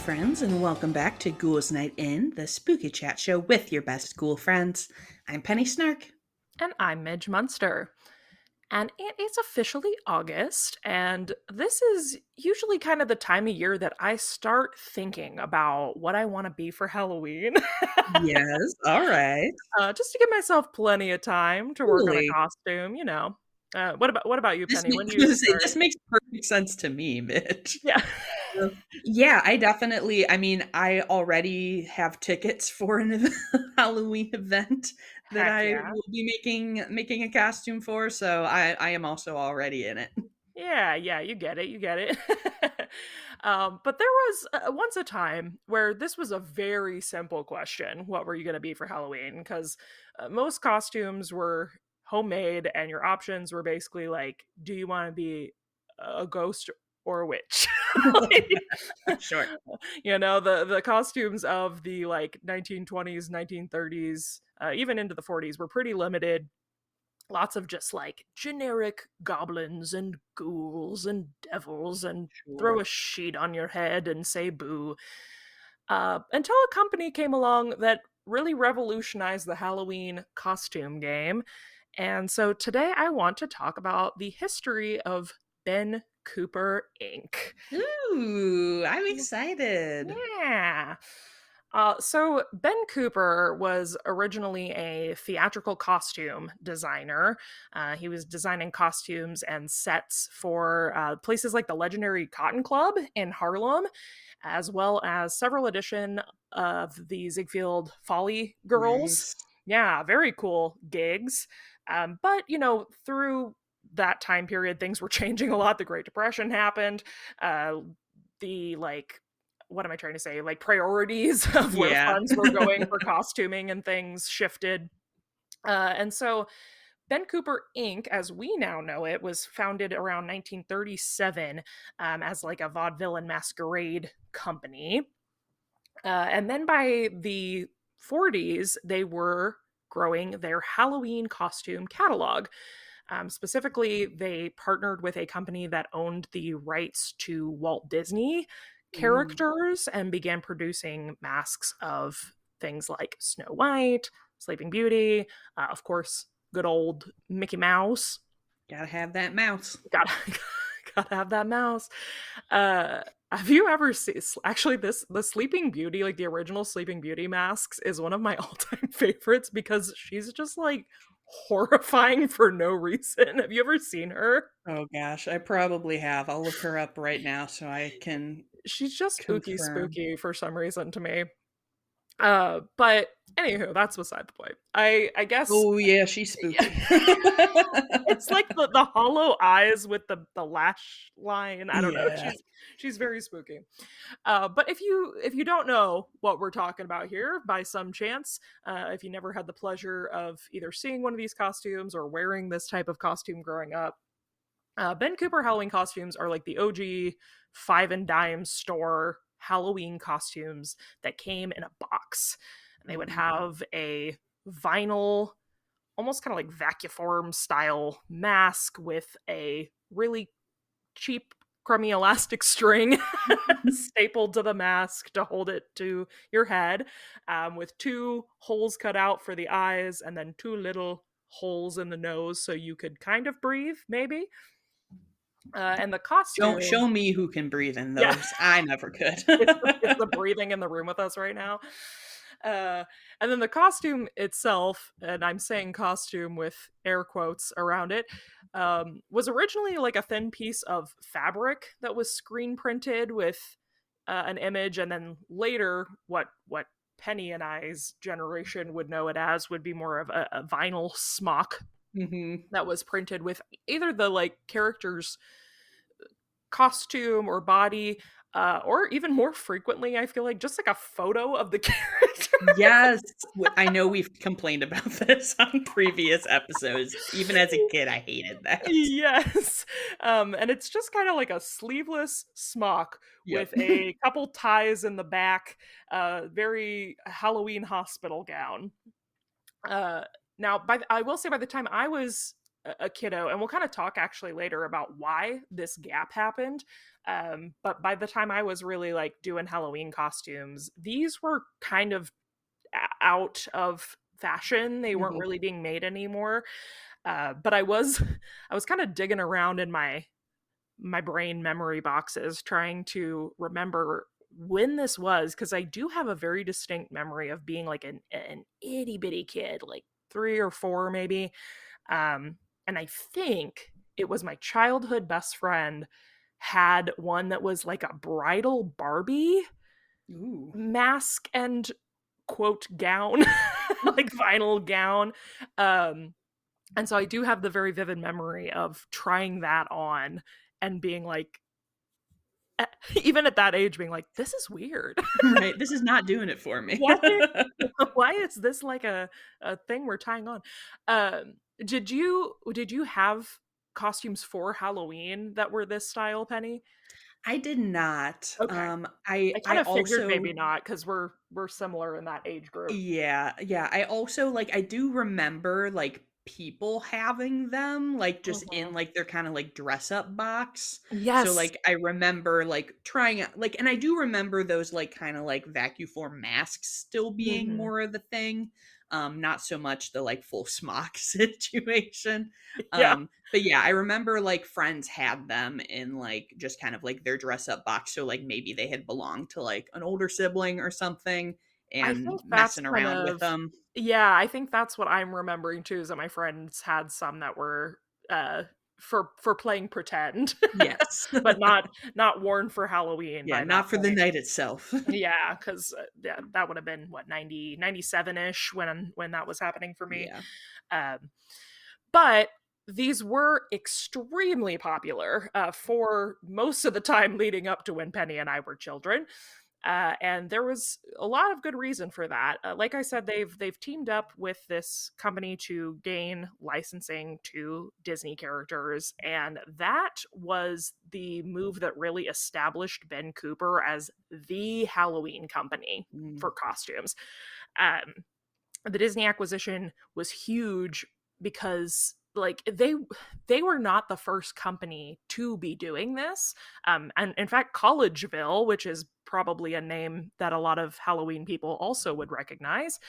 friends, and welcome back to Ghouls Night In, the spooky chat show with your best ghoul friends. I'm Penny Snark. And I'm Midge Munster. And it is officially August, and this is usually kind of the time of year that I start thinking about what I want to be for Halloween. Yes, all right. Just to give myself plenty of time to work on a Truly. costume. What about you, This Penny? makes, When do you start? this makes perfect sense to me, Mitch. Yeah. Yeah, I definitely, I already have tickets for an Halloween event that Heck I yeah. will be making a costume for, so I am also already in it. Yeah, you get it, you get it. But there was once a time where this was a very simple question. What were you going to be for Halloween? Because most costumes were homemade, and your options were basically like, do you want to be a ghost or a witch? Like, Sure. the costumes of the like 1920s, 1930s, even into the 40s were pretty limited. Lots of just like generic goblins and ghouls and devils and throw Sure. a sheet on your head and say boo. Until a company came along that really revolutionized the Halloween costume game. And so today I want to talk about the history of Ben Cooper Inc. Ooh, I'm excited. Yeah. So Ben Cooper was originally a theatrical costume designer. He was designing costumes and sets for places like the legendary Cotton Club in Harlem, as well as several edition of the Ziegfeld Folly Girls. Nice. Yeah, very cool gigs. But through that time period, things were changing a lot. The Great Depression happened. The like what am I trying to say? Like priorities of where Yeah. funds were going for costuming and things shifted. And so Ben Cooper Inc., as we now know it, was founded around 1937 as like a vaudeville and masquerade company. And then by the 40s, they were growing their Halloween costume catalog. Specifically, they partnered with a company that owned the rights to Walt Disney Mm. characters and began producing masks of things like Snow White, Sleeping Beauty, of course, good old Mickey Mouse. Gotta have that mouse. Gotta, gotta have that mouse. Uh, have you ever seen? Actually, the Sleeping Beauty, like the original Sleeping Beauty masks, is one of my all-time favorites because she's just like horrifying for no reason. Have you ever seen her? Oh gosh, I probably have. I'll look her up right now so I can She's just ooky confirm. spooky for some reason to me. But anywho, that's beside the point. I guess Oh yeah, she's spooky. it's like the hollow eyes with the lash line. I don't know. Yeah. She's very spooky. But if you don't know what we're talking about here by some chance, if you never had the pleasure of either seeing one of these costumes or wearing this type of costume growing up, Ben Cooper Halloween costumes are like the OG five and dime store Halloween costumes that came in a box. And they would Mhm. have a vinyl, almost kind of like vacuform style mask with a really cheap, crummy elastic string stapled to the mask to hold it to your head, with two holes cut out for the eyes and then two little holes in the nose so you could kind of breathe, maybe. And the Show costume, show me who can breathe in yeah, those. I never could. it's the breathing in the room with us right now. Uh, and then the costume itself, and I'm saying costume with air quotes around it, was originally like a thin piece of fabric that was screen printed with an image, and then later, what Penny and I's generation would know it as would be more of a vinyl smock Mhm. that was printed with either the like characters costume or body, or even more frequently, I feel like just like a photo of the character. Yes, I know we've complained about this on previous episodes. Even as a kid, I hated that. Yes. And it's just kind of like a sleeveless smock Yep. with a couple ties in the back, very Halloween hospital gown. Uh, Now, I will say by the time I was a kiddo, and we'll kind of talk actually later about why this gap happened. But by the time I was really like doing Halloween costumes, these were kind of out of fashion. They weren't Mhm. really being made anymore. But I was I was kind of digging around in my brain memory boxes trying to remember when this was, because I do have a very distinct memory of being like an itty bitty kid, like 3 or 4 maybe. Um, and I think it was my childhood best friend had one that was like a bridal Barbie Ooh. mask and quote gown, like vinyl gown. Um, and so I do have the very vivid memory of trying that on and being like, even at that age, being like, this is weird. Right, this is not doing it for me. Why? Why is this like a thing we're tying on? Did you have costumes for Halloween that were this style, Penny? I did not. Okay. I I kind of figured also maybe not because we're similar in that age group. yeah, yeah, I also, like, I do remember, like, people having them, like, just in, Mhm. like, their kinda, like, dress up box. So, Yes. like, I remember, like, trying out like and I do remember those, like, kinda, like, vacuum form masks still being Mhm. more of the thing, not so much the, like, full smock situation, Yeah. but yeah, I remember, like, friends had them in, like, just kind of, like, their dress up box, so, like, maybe they had belonged to, like, an older sibling or something, I and think that's messing kind around with of them. yeah, I think that's what I'm remembering too, is that my friends had some that were, uh, for playing pretend, Yes. but not worn for Halloween Yeah, by that not for the point. night itself. Yeah, 'cause, yeah, that would have been, what, 97 ish when that was happening for me. Yeah. Um, but these were extremely popular, for most of the time leading up to when Penny and I were children. And there was a lot of good reason for that. Like I said, they've teamed up with this company to gain licensing to Disney characters, and that was the move that really established Ben Cooper as the Halloween company Mm. for costumes. Um, the Disney acquisition was huge because like they were not the first company to be doing this. And in fact, Collegeville, which is probably a name that a lot of Halloween people also would recognize,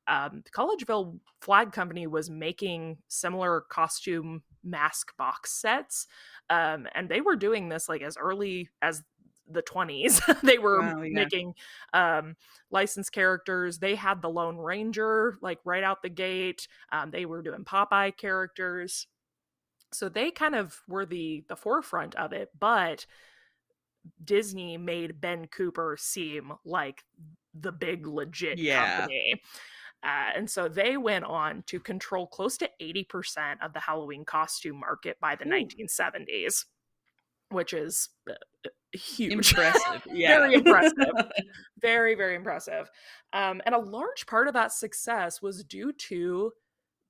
Collegeville Flag Company was making similar costume mask box sets, and they were doing this like as early as the 20s. They were Wow, yeah. making um licensed characters. They had the Lone Ranger like right out the gate. They were doing Popeye characters. So they kind of were the forefront of it, but Disney made Ben Cooper seem like the big legit Yeah. company. And so they went on to control close to 80% of the Halloween costume market by the Ooh, 1970s, which is huge. impressive, yeah. Very impressive. Very, very impressive. And a large part of that success was due to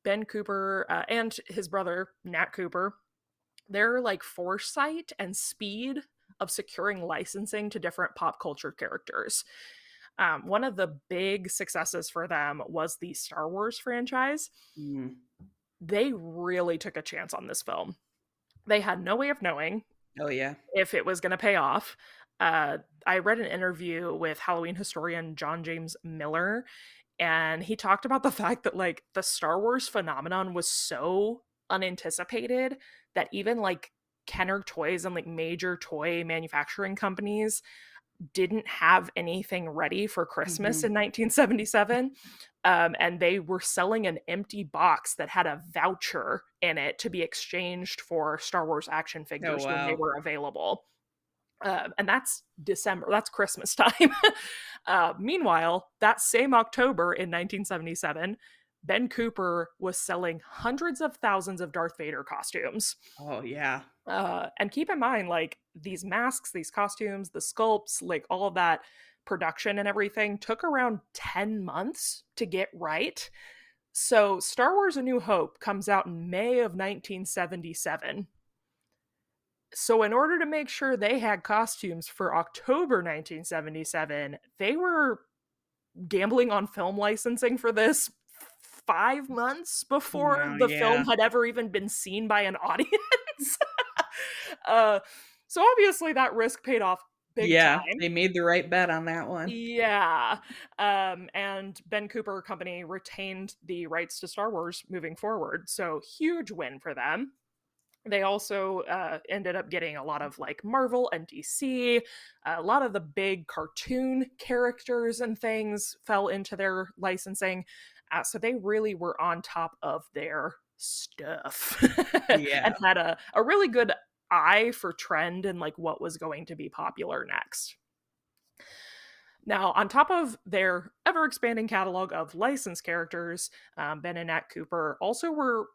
Ben Cooper and his brother, Nat Cooper. Their like foresight and speed of securing licensing to different pop culture characters. One of the big successes for them was the Star Wars franchise. Mm. They really took a chance on this film. They had no way of knowing Oh, yeah. if it was going to pay off. I read an interview with Halloween historian John James Miller, and he talked about the fact that like the Star Wars phenomenon was so unanticipated that even like Kenner Toys and like major toy manufacturing companies didn't have anything ready for Christmas Mhm. in 1977. And they were selling an empty box that had a voucher in it to be exchanged for Star Wars action Oh, figures when they wow. were available. And that's December, that's Christmas time. Meanwhile, that same October in 1977, Ben Cooper was selling hundreds of thousands of Darth Vader costumes. Oh, yeah. And keep in mind, like these masks, these costumes, the sculpts, like all of that production and everything took around 10 months to get right. So Star Wars A New Hope comes out in May of 1977. So in order to make sure they had costumes for October 1977, they were gambling on film licensing for this 5 months before Wow, the film yeah. had ever even been seen by an audience. uh, So obviously that risk paid off big Yeah, time. they made the right bet on that one. Yeah. And Ben Cooper Company retained the rights to Star Wars moving forward. So huge win for them. They also ended up getting a lot of like Marvel and DC. A lot of the big cartoon characters and things fell into their licensing. So they really were on top of their stuff and Yeah. had a really good eye for trend and like what was going to be popular next. Now, on top of their ever expanding catalog of licensed characters, Ben and Nat Cooper also were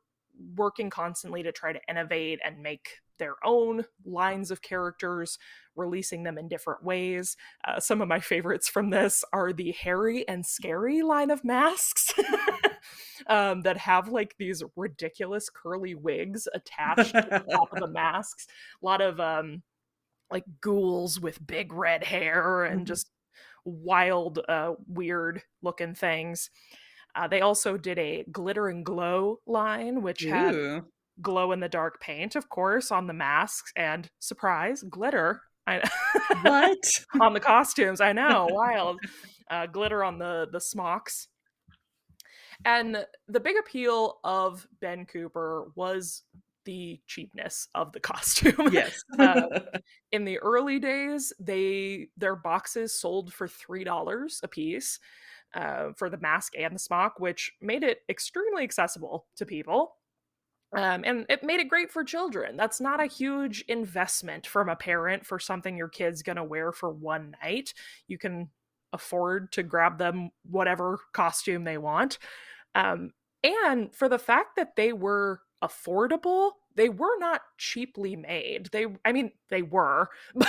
working constantly to try to innovate and make their own lines of characters, releasing them in different ways. Some of my favorites from this are the Hairy and Scary line of masks. That have like these ridiculous curly wigs attached to the top of the masks. A lot of like ghouls with big red hair and just wild, weird looking things. They also did a glitter and glow line, which had Ooh. glow in the dark paint, of course, on the masks and surprise, glitter What? on the costumes. I know, wild. Glitter on the smocks. And the big appeal of Ben Cooper was the cheapness of the costume. Yes. In the early days, their boxes sold for $3 a piece for the mask and the smock, which made it extremely accessible to people. And it made it great for children. That's not a huge investment from a parent for something your kid's gonna wear for one night. You can afford to grab them whatever costume they want. Um, and for the fact that they were affordable, they were not cheaply made. I mean, they were, but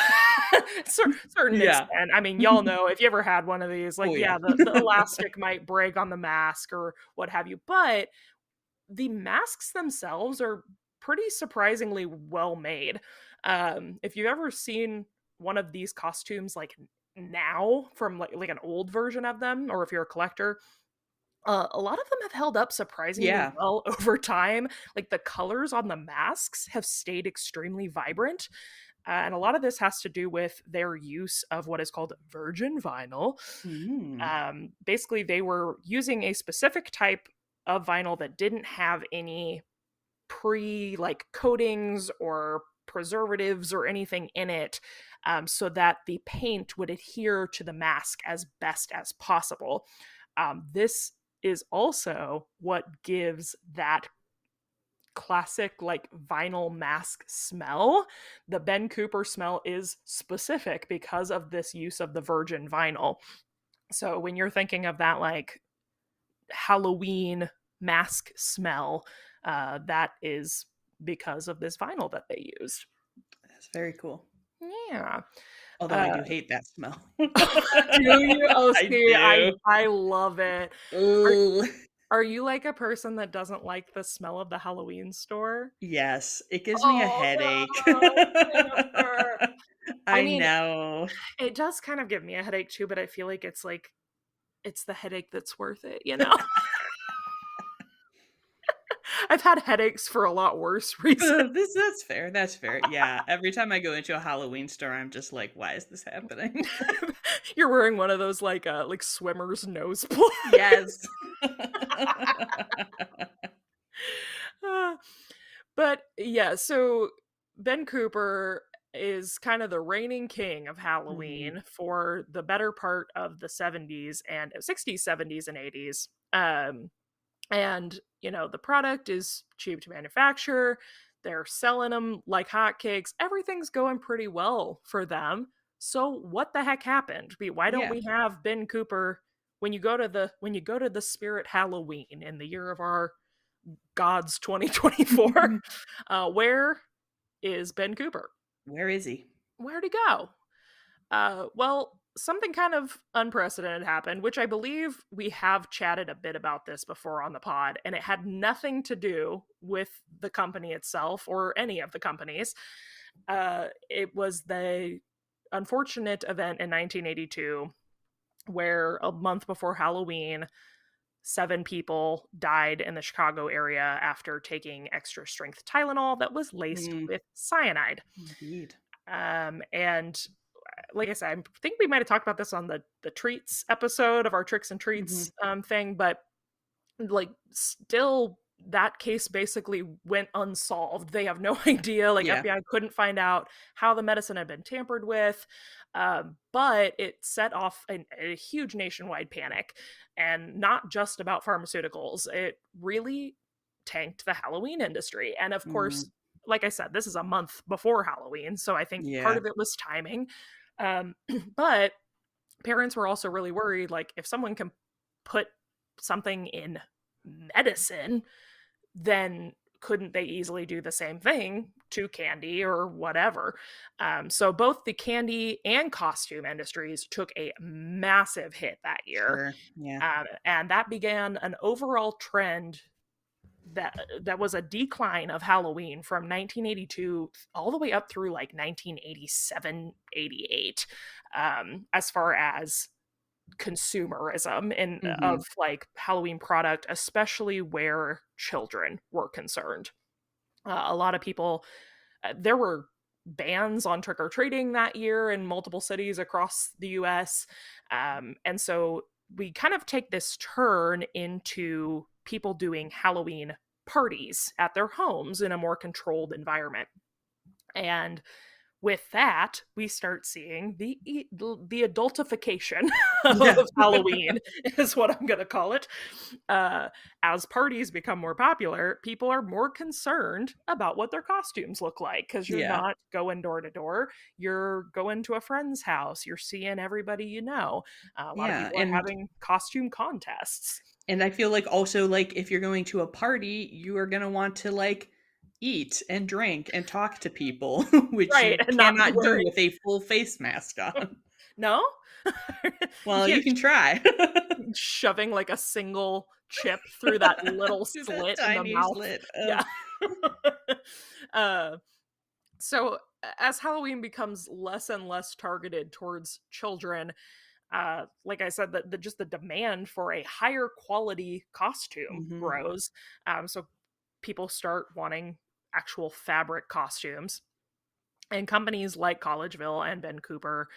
certain Yeah. extent. I mean, y'all know if you ever had one of these, like, Oh, yeah. yeah, the elastic might break on the mask or what have you, but the masks themselves are pretty surprisingly well made. If you've ever seen one of these costumes, like now from like an old version of them, or if you're a collector, a lot of them have held up surprisingly Yeah. well over time. Like the colors on the masks have stayed extremely vibrant. And a lot of this has to do with their use of what is called virgin vinyl. Mm. Basically, they were using a specific type of vinyl that didn't have any pre like coatings or preservatives or anything in it, so that the paint would adhere to the mask as best as possible. This is also what gives that classic like vinyl mask smell. The Ben Cooper smell is specific because of this use of the virgin vinyl. So when you're thinking of that like Halloween mask smell, that is because of this vinyl that they used. That's very cool. Yeah. Although I Uh, do hate that smell. do you? Oh, I see, do. I love it. Are Ooh. are you like a person that doesn't like the smell of the Halloween store? Yes, it gives me a Oh headache. no, Jennifer. I I mean, know. it does kind of give me a headache too, but I feel like it's the headache that's worth it, you know? I've had headaches for a lot worse recently. That's fair, that's fair. Yeah, every time I go into a Halloween store, I'm just like, "Why is this happening?" You're wearing one of those like swimmer's nose plugs. Yes. Uh, but yeah, so Ben Cooper is kind of the reigning king of Mhm. Halloween for the better part of the 70s and 60s, 70s, and 80s. And the product is cheap to manufacture. They're selling them like hotcakes. Everything's going pretty well for them. So what the heck happened? Why don't Yeah. we have Ben Cooper when you go to the Spirit Halloween in the year of our God's 2024? Where is Ben Cooper? Where is he? Where'd he go? Well, something kind of unprecedented happened, which I believe we have chatted a bit about this before on the pod, and it had nothing to do with the company itself or any of the companies. It was the unfortunate event in 1982 where a month before Halloween, 7 people died in the Chicago area after taking extra strength Tylenol that was laced Mm, with cyanide. indeed. And like I said, I think we might have talked about this on the treats episode of our tricks and Mhm. treats thing, but like still that case basically went unsolved. They have no idea. Like Yeah. FBI couldn't find out how the medicine had been tampered with, but it set off a huge nationwide panic, and not just about pharmaceuticals. It really tanked the Halloween industry. And of Mm. course, like I said, this is a month before Halloween, so I think part Yeah. of it was timing. Um, but parents were also really worried, like if someone can put something in medicine, then couldn't they easily do the same thing to candy or whatever? So both the candy and costume industries took a massive hit that year, Sure. Yeah. and that began an overall trend that was a decline of Halloween from 1982 all the way up through like 1987, 88, as far as consumerism in of Mhm. like Halloween product, especially where children were concerned. A lot of people, there were bans on trick or treating that year in multiple cities across the US. And so we kind of take this turn into people doing Halloween parties at their homes in a more controlled environment. And with that, we start seeing the adultification Yeah. of Halloween, is what I'm going to call it. As parties become more popular, people are more concerned about what their costumes look like, because you're Yeah. not going door to door. You're going to a friend's house. You're seeing everybody you know. A lot of Yeah. people are having costume contests. And I feel like also like if you're going to a party, you are going to want to like eat and drink and talk to people, which Right, you and not be cannot do wearing. with a full face mask on. No? You Well, you can't can try. shoving like a single chip through that little Through that slit in the tiny mouth. slit. Yeah. uh, so as Halloween becomes less and less targeted towards children, like I said, just the demand for a higher quality costume Mhm. grows. So people start wanting actual fabric costumes. And companies like Collegeville and Ben Cooper,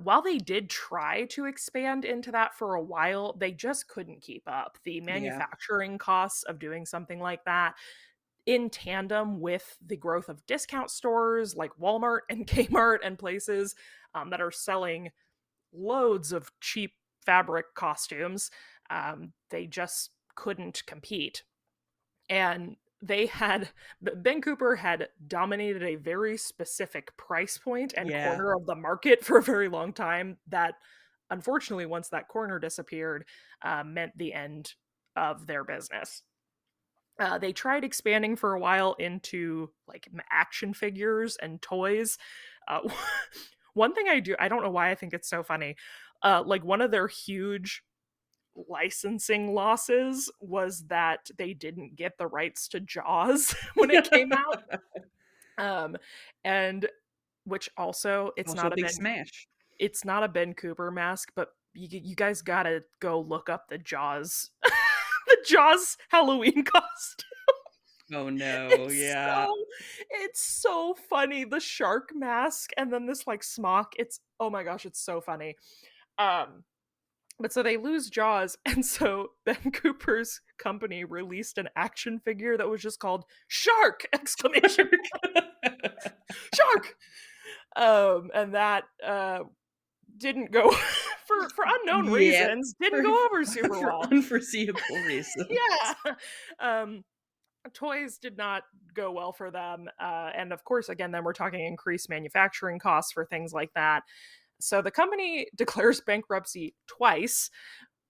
while they did try to expand into that for a while, they just couldn't keep up. The Yeah. manufacturing costs of doing something like that, in tandem with the growth of discount stores like Walmart and Kmart and places that are selling loads of cheap fabric costumes, they just couldn't compete. And Ben Cooper had dominated a very specific price point and Yeah. corner of the market for a very long time that, unfortunately, once that corner disappeared, meant the end of their business. They tried expanding for a while into like action figures and toys. uh, One thing I don't know why I think it's so funny, like one of their huge licensing losses was that they didn't get the rights to Jaws when it came out. And which also, Also a big smash. it's not a Ben Cooper mask, but you guys gotta go look up the Jaws the Jaws Halloween costume. Oh no, It's yeah. so it's so funny. The shark mask and then this like smock. It's, oh my gosh, it's so funny. Um But so they lose Jaws, and so Ben Cooper's company released an action figure that was just called Shark! Exclamation Shark! And that didn't go for unknown Yeah, reasons, didn't for go over super for well. unforeseeable reasons. Yeah. Um Toys did not go well for them. And of course, again, then we're talking increased manufacturing costs for things like that. So the company declares bankruptcy twice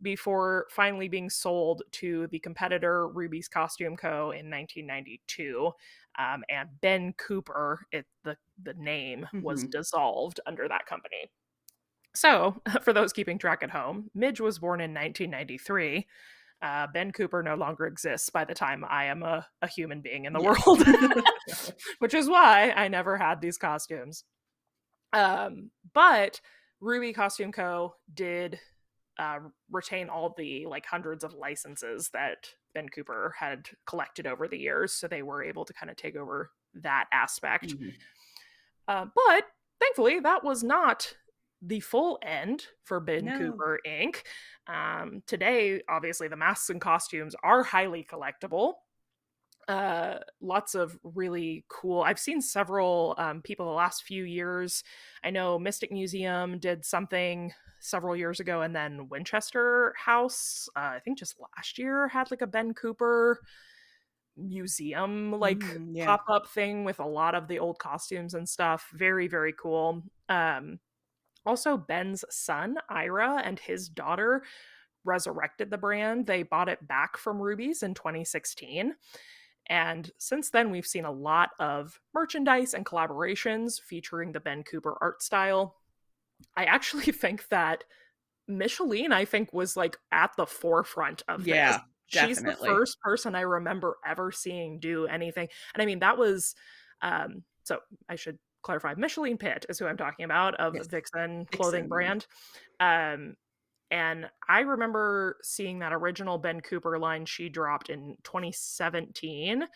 before finally being sold to the competitor Ruby's Costume Co. in 1992. And Ben Cooper, the name, was Mhm. dissolved under that company. So, for those keeping track at home, Midge was born in 1993. Ben Cooper no longer exists by the time I am a human being in the Yeah. world, which is why I never had these costumes. But Ruby Costume Co. did retain all the like hundreds of licenses that Ben Cooper had collected over the years, so they were able to kind of take over that aspect. Mhm. But thankfully, that was not the full end for Ben No. Cooper Inc. Today, obviously, the masks and costumes are highly collectible. Lots of really cool. I've seen several people the last few years. I know Mystic Museum did something several years ago, and then Winchester House, I think just last year, had like a Ben Cooper museum like Yeah. pop-up thing with a lot of the old costumes and stuff. Very, very cool. Also, Ben's son, Ira, and his daughter resurrected the brand. They bought it back from Ruby's in 2016. And since then, we've seen a lot of merchandise and collaborations featuring the Ben Cooper art style. I actually think that Micheline, I think, was like at the forefront of this. Yeah, She's the definitely. first person I remember ever seeing do anything. And I mean, that was, so I should clarify, Micheline Pitt is who I'm talking about of Yes. Vixen clothing Vixen. brand. Um, and I remember seeing that original Ben Cooper line she dropped in 2017.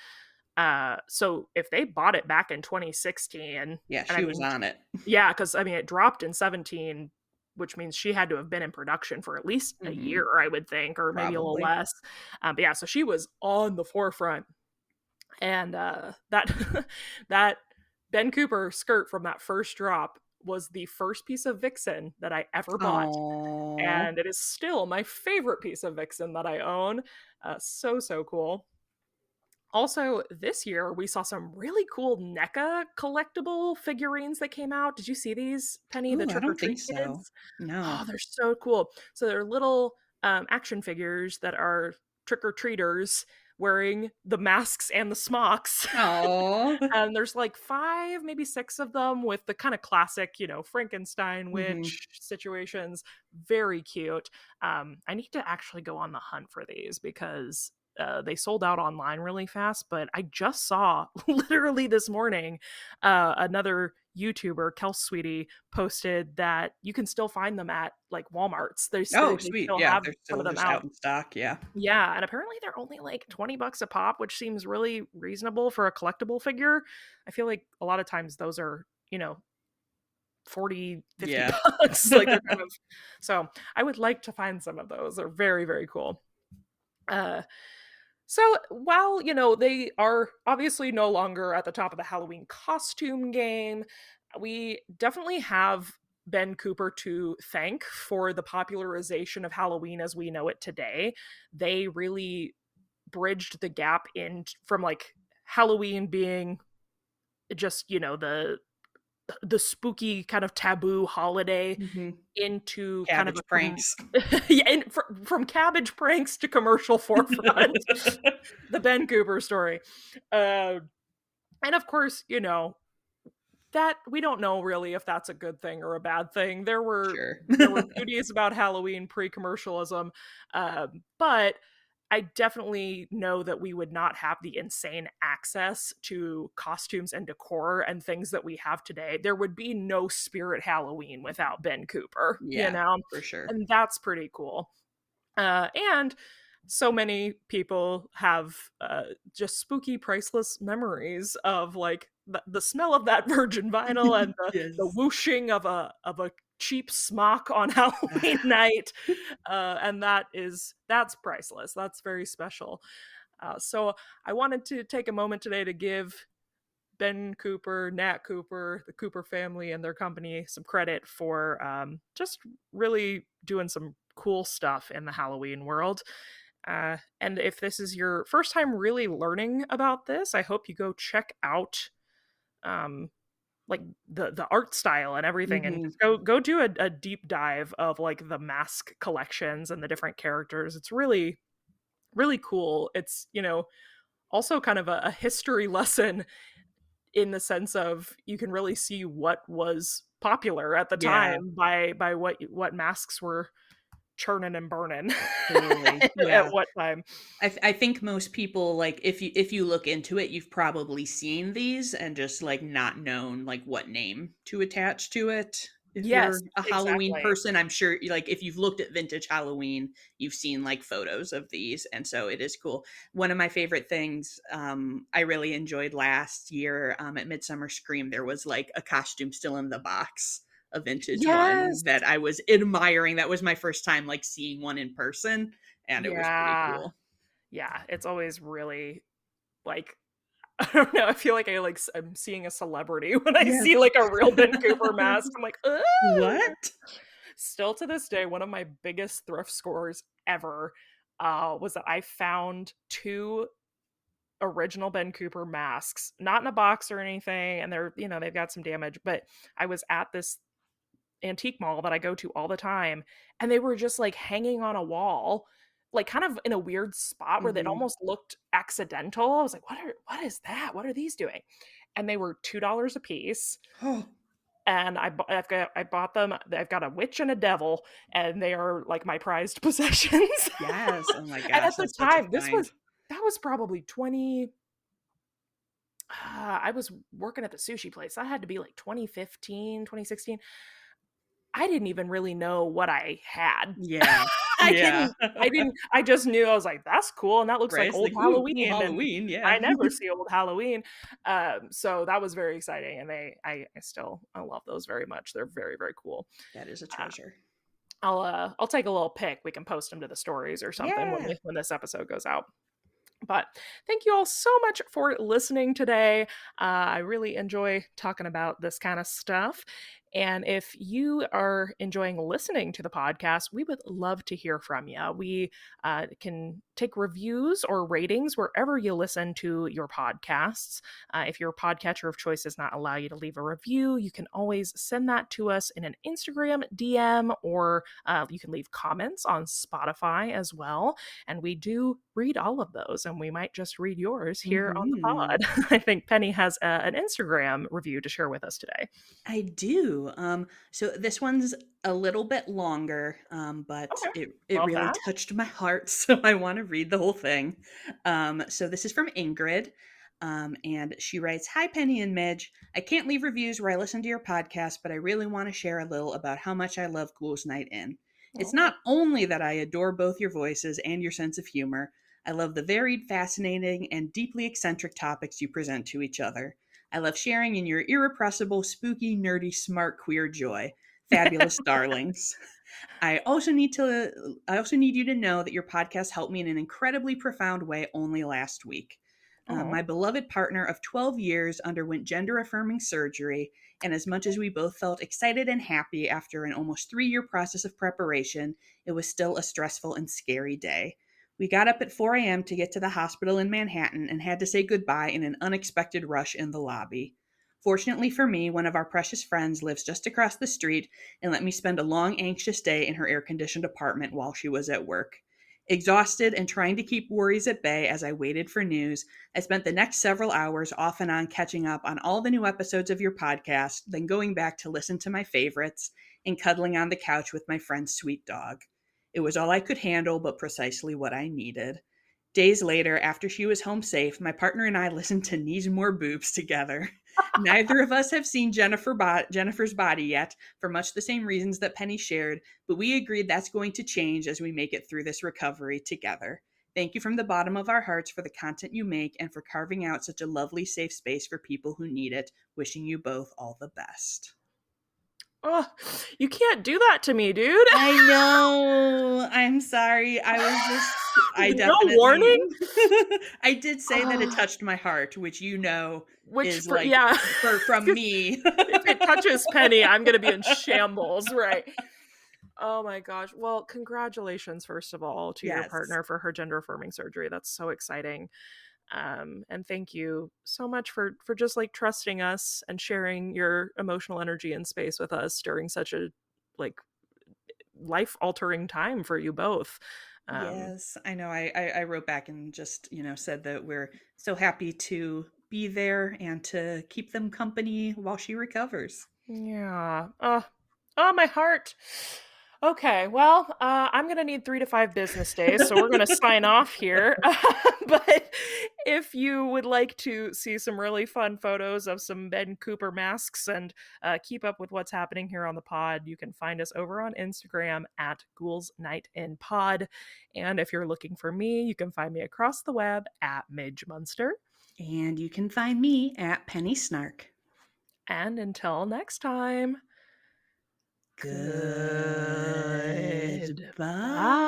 So if they bought it back in 2016, and Yeah, I she was mean, on it. yeah, because I mean, it dropped in 17, which means she had to have been in production for at least a Mhm. year, I would think, or maybe a little Probably. less. But yeah, so she was on the forefront. And that that Ben Cooper skirt from that first drop was the first piece of Vixen that I ever bought. Oh. And it is still my favorite piece of Vixen that I own. So, so cool. Also, this year we saw some really cool NECA collectible figurines that came out. Did you see these, Penny? The Ooh, I Trick or don't think Treat so. kids? No. Oh, they're so cool. So they're little action figures that are trick or treaters wearing the masks and the smocks. Oh. And there's like five, maybe six of them with the kind of classic, Frankenstein Mhm. witch situations. Very cute. I need to actually go on the hunt for these because they sold out online really fast. But I just saw literally this morning another YouTuber, Kel Sweetie, posted that you can still find them at like Walmarts. Oh, They sweet. still Yeah, have they're some still of them just out. out in stock, yeah. Yeah, and apparently they're only like 20 bucks a pop, which seems really reasonable for a collectible figure. I feel like a lot of times those are, 40, 50 Yeah. bucks. Like they're kind of so I would like to find some of those. They're very, very cool. Uh so while, they are obviously no longer at the top of the Halloween costume game, we definitely have Ben Cooper to thank for the popularization of Halloween as we know it today. They really bridged the gap in from like Halloween being just, the spooky kind of taboo holiday Mhm. into kind of Cabbage a pranks. yeah, and from cabbage pranks to commercial forefront. The Ben Cooper story. Uh, and of course, that we don't know really if that's a good thing or a bad thing. Sure. There were beauties about Halloween pre-commercialism, but I definitely know that we would not have the insane access to costumes and decor and things that we have today. There would be no Spirit Halloween without Ben Cooper, Yeah, for sure. and that's pretty cool. And so many people have just spooky, priceless memories of like the smell of that virgin vinyl and the Yes. whooshing of a cheap smock on Halloween night, and that's priceless. That's very special. So I wanted to take a moment today to give Ben Cooper, Nat Cooper, the Cooper family, and their company some credit for just really doing some cool stuff in the Halloween world. And if this is your first time really learning about this, I hope you go check out um, like the art style and everything, and Mhm. just go do a deep dive of like the mask collections and the different characters. It's really really cool. It's also kind of a history lesson in the sense of you can really see what was popular at the Yeah, time by what masks were churning and burning totally. at Yeah. what time. I think most people, like, if you look into it, you've probably seen these and just, like, not known, like, what name to attach to it. If Yes, you're a Halloween exactly. person, I'm sure, like, if you've looked at vintage Halloween, you've seen, like, photos of these, and so it is cool. One of my favorite things, I really enjoyed last year, at Midsummer Scream, there was, like, a costume still in the box, a vintage one Yes. that I was admiring. That was my first time, like, seeing one in person, and it was pretty Yeah. cool. Yeah, it's always really, like, I don't know, I feel like I'm seeing a celebrity when I Yes. see, like, a real Ben Cooper mask. I'm like, "Ooh." What? Still to this day, one of my biggest thrift scores ever, was that I found 2 original Ben Cooper masks, not in a box or anything, and they've got some damage, but I was at this antique mall that I go to all the time, and they were just, like, hanging on a wall, like, kind of in a weird spot where it Mhm. almost looked accidental. I was like, what is that? What are these doing?" And they were $2 a piece, Oh, and I bought them. I've got a witch and a devil, and they are, like, my prized possessions. yes. Oh my And at gosh, the that's such a time, find. that was probably 20 I was working at the sushi place. That had to be, like, 2015, 2016. I didn't even really know what I had. Yeah. I Yeah. didn't I just knew, I was like, "That's cool, and that looks Right? like It's old like, "Ooh, cool Halloween," and Halloween." Yeah. I never see old Halloween. So that was very exciting, and I love those very much. They're very, very cool. That is a Uh, treasure. I'll take a little pic. We can post them to the stories or something Yeah. when this episode goes out. But thank you all so much for listening today. I really enjoy talking about this kind of stuff. And if you are enjoying listening to the podcast, we would love to hear from you. We can take reviews or ratings wherever you listen to your podcasts. If your podcatcher of choice does not allow you to leave a review, you can always send that to us in an Instagram DM, or you can leave comments on Spotify as well. And we do read all of those, and we might just read yours here on the Mhm. pod. I think Penny has an Instagram review to share with us today. I do. So this one's a little bit longer, but Okay. it Love really that. touched my heart, so I want to read the whole thing. So this is from Ingrid, and she writes, "Hi Penny and Midge. I can't leave reviews where I listen to your podcast, but I really want to share a little about how much I love Ghouls Night In. It's Oh. not only that I adore both your voices and your sense of humor. I love the varied, fascinating, and deeply eccentric topics you present to each other. I love sharing in your irrepressible, spooky, nerdy, smart, queer joy. Fabulous darlings. I also need you to know that your podcast helped me in an incredibly profound way only last week. Oh. My beloved partner of 12 years underwent gender affirming surgery, and as much as we both felt excited and happy after an almost 3 year process of preparation, it was still a stressful and scary day. We got up at 4 a.m. to get to the hospital in Manhattan and had to say goodbye in an unexpected rush in the lobby. Fortunately for me, one of our precious friends lives just across the street and let me spend a long, anxious day in her air conditioned apartment while she was at work. Exhausted and trying to keep worries at bay as I waited for news, I spent the next several hours off and on catching up on all the new episodes of your podcast, then going back to listen to my favorites and cuddling on the couch with my friend's sweet dog. It was all I could handle, but precisely what I needed. Days later, after she was home safe, my partner and I listened to Knees More Boobs together. Neither of us have seen Jennifer's body yet, for much the same reasons that Penny shared, but we agreed that's going to change as we make it through this recovery together. Thank you from the bottom of our hearts for the content you make and for carving out such a lovely, safe space for people who need it. Wishing you both all the best." Oh, you can't do that to me, dude. I know. I'm sorry. I No definitely, warning. I did say that it Ah, touched my heart, which which is for like yeah. from me. If it touches Penny, I'm gonna be in shambles, right? Oh my gosh. Well, congratulations, first of all, to your Yes. partner for her gender affirming surgery. That's so exciting. And thank you so much for just like trusting us and sharing your emotional energy and space with us during such a like life altering time for you both. Um, Yes, I know. I wrote back and just, said that we're so happy to be there and to keep them company while she recovers. yeah. Oh, oh, my heart. Okay, well, I'm gonna need 3 to 5 business days, so we're gonna sign off here. But if you would like to see some really fun photos of some Ben Cooper masks and keep up with what's happening here on the pod, you can find us over on Instagram at Ghouls Night in Pod. And if you're looking for me, you can find me across the web at Midge Munster. And you can find me at Penny Snark. And until next time, Goodbye. goodbye.